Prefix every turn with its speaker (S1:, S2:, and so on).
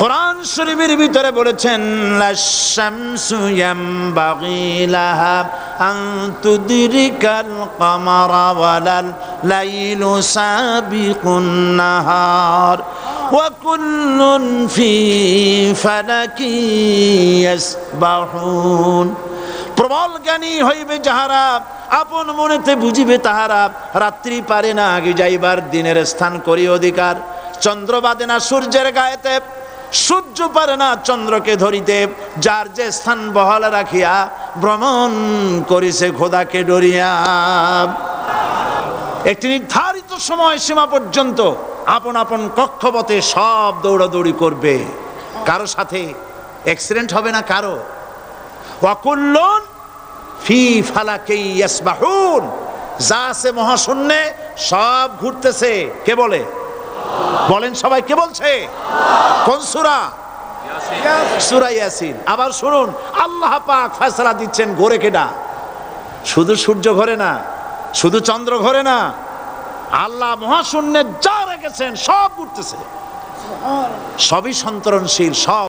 S1: কোরআন শরীফের ভিতরে বলেছেন লাশ-শামসু ইয়ামবাগি লাহা আন তুদরিকাল কামারা ওয়ালাল লাইলু সাবিকুন নাহার ওয়া কুল্লুন ফি ফালাকি ইয়াসবাহুন। প্রবল জ্ঞানী হইবে যাহারা, আপন মনেতে বুঝিবে তাহারা, রাত্রি পারে না আগে যাইবার, দিনের স্থান করি অধিকার। চন্দ্র বাদে না সূর্যের গায়েতে, সূর্য পারে না চন্দ্রকে ধরিতে, যার যে স্থান বহাল রাখিয়া ভ্রমণ করিছে খোদাকে ডরিয়া। একটি নির্ধারিত সময় সীমা পর্যন্ত আপন আপন কক্ষপথে সব দৌড়াদৌড়ি করবে, কারো সাথে অ্যাক্সিডেন্ট হবে না কারো। ওয়াকুল্লুন ফি ফালাকি ইয়াসবাহুন, যা আছে মহাশূন্যে সব ঘুরতেছে। কে বলে? বলেন সবাই, কে বলছে? কোন সূরা? সূরা ইয়াসিন। আবার শুনুন, আল্লাহ পাক ফয়সালা দিচ্ছেন ঘোরে কেডা? শুধু সূর্য ঘোরে না, শুধু চন্দ্র ঘোরে না, আল্লাহ মহাশূন্যে যা রেখেছেন সব ঘুরতেছে, সবই সন্তরণশীল, সব